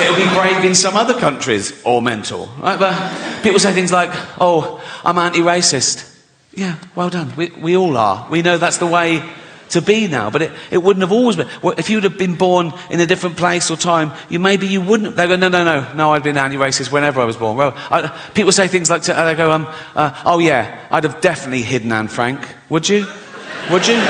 it'll be brave in some other countries, or mental, right? But people say things like, oh, I'm anti-racist. Yeah, well done. We all are. We know that's the way to be now, but it wouldn't have always been. Well, if you'd have been born in a different place or time, maybe you wouldn't. They go, no, I'd been anti-racist whenever I was born. Well, people say things like, they go, oh yeah, I'd have definitely hidden Anne Frank. Would you? Would you?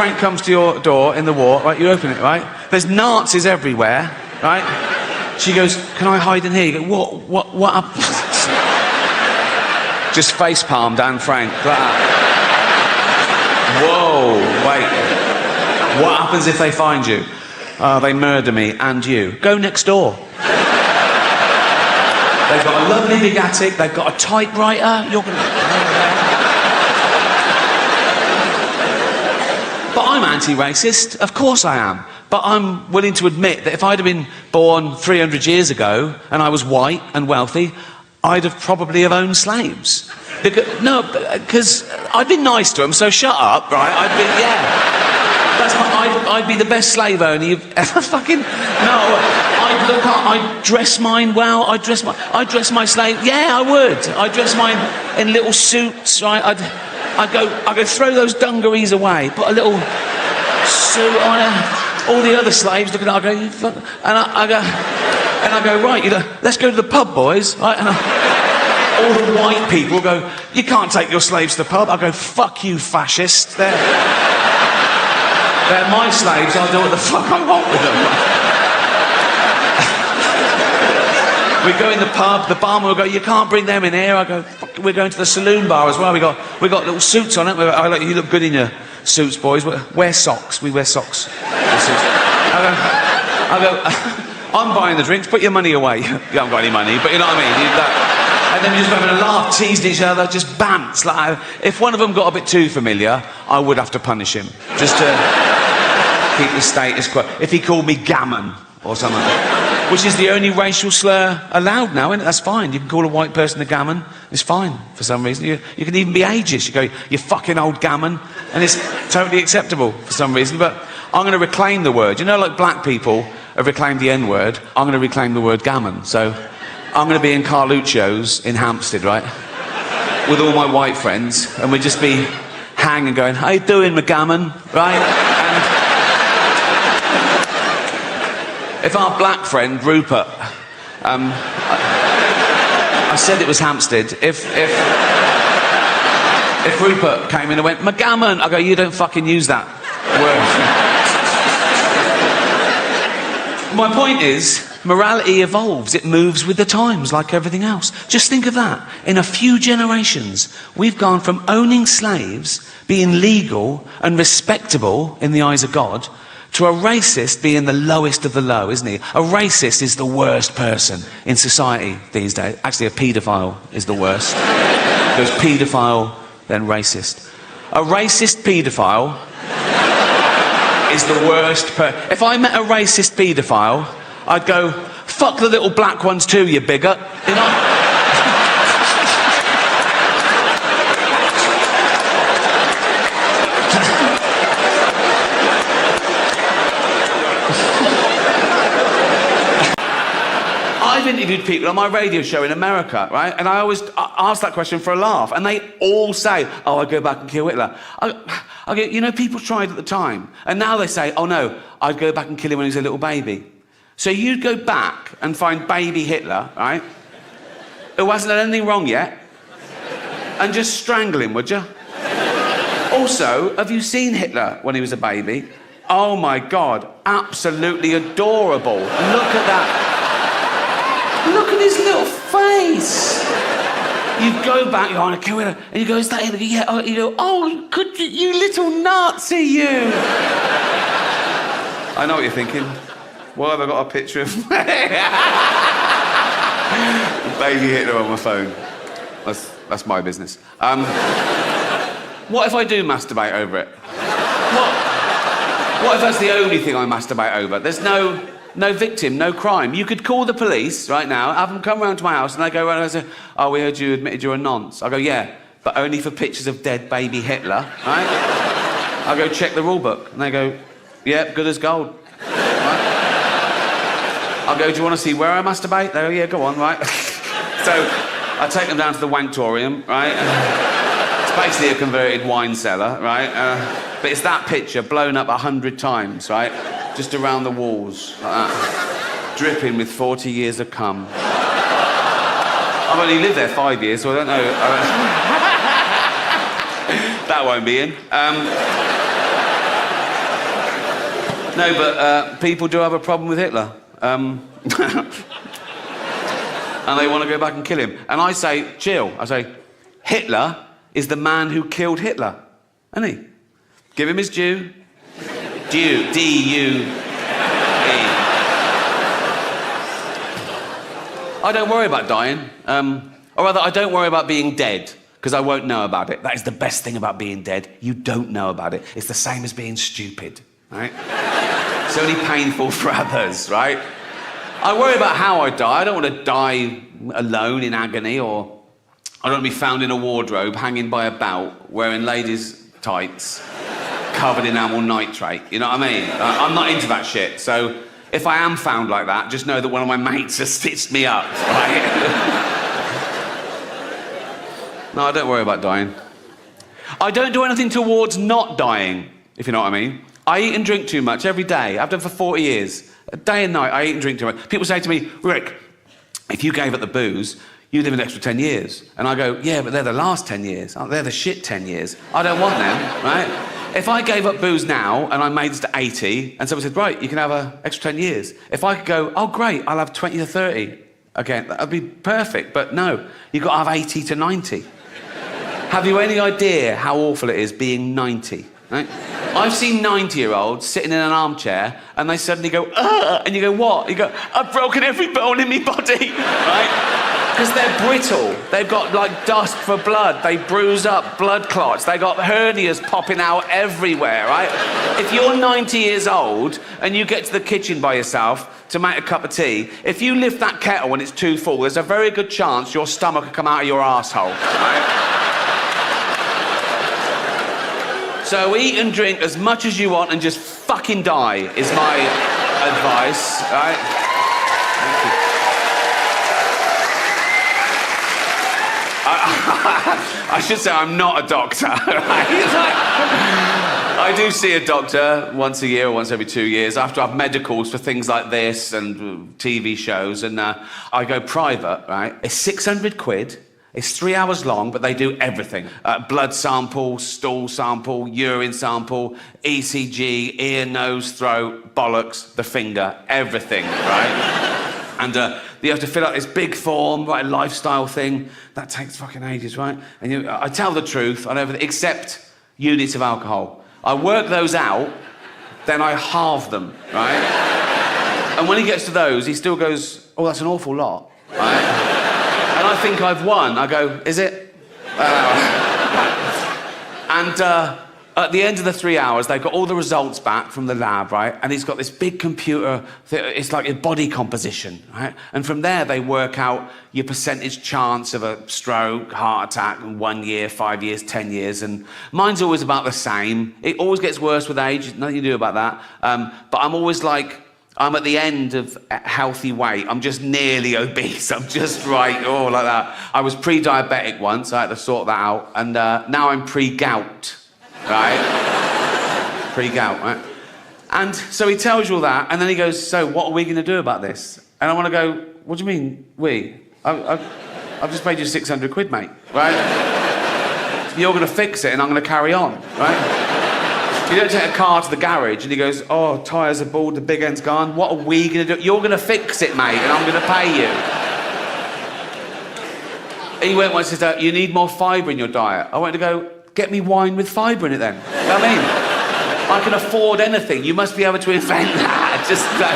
Frank comes to your door in the war, right, you open it, right? There's Nazis everywhere, right? She goes, can I hide in here? You go, what up? Just facepalm Anne Frank, like that. Whoa, wait. What happens if they find you? They murder me and you. Go next door. They've got a lovely big attic, they've got a typewriter, you're gonna... But I'm anti-racist, of course I am. But I'm willing to admit that if I'd have been born 300 years ago and I was white and wealthy, I'd have probably have owned slaves. Because I'd been nice to them, so shut up, right? I'd be the best slave owner you've ever fucking... No, I'd dress mine well, I'd dress my slave... Yeah, I would. I'd dress mine in little suits, right? I'd go throw those dungarees away, put a little suit on all the other slaves looking at it, I go, you fuck... And I go, right, let's go to the pub, boys, right? And all the white people go, you can't take your slaves to the pub. I go, fuck you, fascist. They're my slaves, I'll do what the fuck I want with them. We go in the pub, the barman will go, you can't bring them in here. I go, fuck, we're going to the saloon bar as well. We got little suits on it. I go, you look good in your suits, boys. Wear socks. We wear socks. I go, I'm buying the drinks, put your money away. You haven't got any money, but you know what I mean? And then we just having a laugh, teasing each other, just bants. Like, if one of them got a bit too familiar, I would have to punish him. Just to keep the status quo. If he called me gammon or something. Which is the only racial slur allowed now, isn't it? That's fine. You can call a white person a gammon. It's fine for some reason. You can even be ageist. You go, you fucking old gammon. And it's totally acceptable for some reason. But I'm going to reclaim the word. You know, like black people have reclaimed the N-word, I'm going to reclaim the word gammon. So I'm going to be in Carluccio's in Hampstead, right? With all my white friends. And we'd just be hanging going, how you doing, McGammon? Right? If our black friend, Rupert, I said it was Hampstead, if Rupert came in and went, McGammon, I go, you don't fucking use that word. My point is, morality evolves, it moves with the times like everything else. Just think of that. In a few generations, we've gone from owning slaves, being legal and respectable in the eyes of God, to a racist being the lowest of the low, isn't he? A racist is the worst person in society these days. Actually, a paedophile is the worst. It goes paedophile, then racist. A racist paedophile is the worst If I met a racist paedophile, I'd go, fuck the little black ones too, you bigot. You know? I've interviewed people on my radio show in America, right? And I always ask that question for a laugh. And they all say, oh, I'd go back and kill Hitler. I go, you know, people tried at the time. And now they say, oh, no, I'd go back and kill him when he was a little baby. So you'd go back and find baby Hitler, right? Who hasn't done anything wrong yet. And just strangle him, would you? Also, have you seen Hitler when he was a baby? Oh, my God, absolutely adorable. Look at that. Look at his little face. You go back, you're on a kill Hitler, and you go, is that Hitler? Yeah, oh, you go, oh, could you little Nazi, you. I know what you're thinking. Why have I got a picture of baby Hitler on my phone? That's my business. What if I do masturbate over it? What if that's the only thing I masturbate over? There's no victim, no crime. You could call the police right now, have them come round to my house, and they go around and say, oh, we heard you admitted you're a nonce. I go, yeah, but only for pictures of dead baby Hitler, right? I go, check the rule book. And they go, yeah, good as gold. Right? I go, do you want to see where I masturbate? They go, yeah, go on, right? So I take them down to the Wanktorium, right? It's basically a converted wine cellar, right? But it's that picture blown up 100 times, right? Just around the walls, like that. Dripping with 40 years of cum. I've only lived there 5 years, so I don't know. That won't be in. No, but people do have a problem with Hitler. And they want to go back and kill him. And I say, chill. I say, Hitler is the man who killed Hitler, isn't he? Give him his due. Due. D-U-E. I don't worry about dying. Or rather, I don't worry about being dead, because I won't know about it. That is the best thing about being dead. You don't know about it. It's the same as being stupid, right? It's only painful for others, right? I worry about how I die. I don't want to die alone in agony, or I don't want to be found in a wardrobe hanging by a belt wearing ladies' tights covered in amyl nitrate. You know what I mean? I'm not into that shit. So if I am found like that, just know that one of my mates has stitched me up, right? No, I don't worry about dying. I don't do anything towards not dying, if you know what I mean. I eat and drink too much every day. I've done for 40 years. Day and night, I eat and drink too much. People say to me, Rick, if you gave up the booze, you'd live an extra 10 years. And I go, yeah, but they're the last 10 years. They're the shit 10 years. I don't want them, right? If I gave up booze now and I made this to 80, and someone said, right, you can have an extra 10 years. If I could go, oh, great, I'll have 20 to 30 again, that'd be perfect. But no, you've got to have 80 to 90. Have you any idea how awful it is being 90, right? I've seen 90-year-olds sitting in an armchair and they suddenly go, ugh, and you go, what? You go, I've broken every bone in my body, right? Because they're brittle. They've got, like, dust for blood. They bruise up, blood clots. They got hernias popping out everywhere, right? If you're 90 years old and you get to the kitchen by yourself to make a cup of tea, if you lift that kettle when it's too full, there's a very good chance your stomach will come out of your arsehole, right? So eat and drink as much as you want and just fucking die is my advice, right? Thank you. I should say I'm not a doctor, right? I do see a doctor once a year or once every 2 years after I've medicals for things like this and TV shows, and I go private, right? It's 600 quid. It's 3 hours long, but they do everything. Blood sample, stool sample, urine sample, ECG, ear, nose, throat, bollocks, the finger, everything, right? And you have to fill out this big form, right, a lifestyle thing. That takes fucking ages, right? And I tell the truth on everything, except units of alcohol. I work those out, then I halve them, right? And when he gets to those, he still goes, oh, that's an awful lot, right? And I think I've won. I go, is it? And at the end of the 3 hours, they've got all the results back from the lab, right? And he's got this big computer, it's like a body composition, right? And from there, they work out your percentage chance of a stroke, heart attack in 1 year, 5 years, 10 years. And mine's always about the same. It always gets worse with age, nothing you do about that. But I'm always like, I'm at the end of healthy weight. I'm just nearly obese. I'm just right, like that. I was pre-diabetic once. I had to sort that out. And now I'm pre-gout, right? Pre-gout, right? And so he tells you all that, and then he goes, so what are we going to do about this? And I want to go, what do you mean, we? I've just paid you 600 quid, mate, right? You're going to fix it, and I'm going to carry on, right? You don't take a car to the garage and he goes, oh, tyres are bald, the big end's gone. What are we going to do? You're going to fix it, mate, and I'm going to pay you. He went once and said, you need more fibre in your diet. I went to go, get me wine with fibre in it then. You know what I mean? I can afford anything. You must be able to invent that. Just no.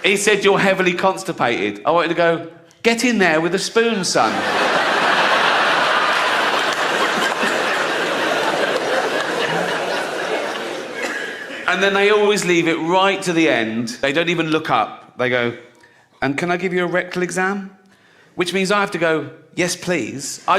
He said, you're heavily constipated. I wanted to go, get in there with a spoon, son. And then they always leave it right to the end. They don't even look up. They go, and can I give you a rectal exam? Which means I have to go, yes, please. I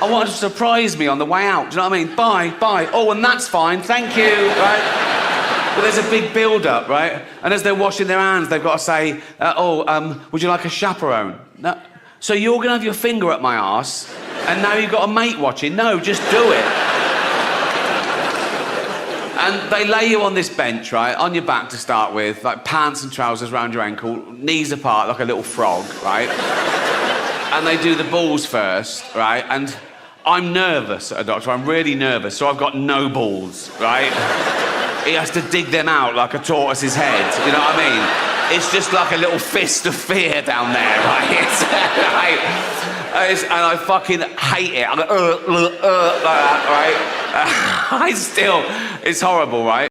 want to surprise me on the way out. Do you know what I mean? Bye. Oh, and that's fine. Thank you, right? But there's a big build-up, right? And as they're washing their hands, they've got to say, would you like a chaperone? No. So you're going to have your finger up my arse, and now you've got a mate watching? No, just do it. And they lay you on this bench, right, on your back to start with, like pants and trousers around your ankle, knees apart like a little frog, right? And they do the balls first, right? And I'm nervous, a doctor, I'm really nervous, so I've got no balls, right? he has to dig them out like a tortoise's head. You know what I mean? It's just like a little fist of fear down there, right? And I fucking hate it. I'm like that, right? It's horrible, right?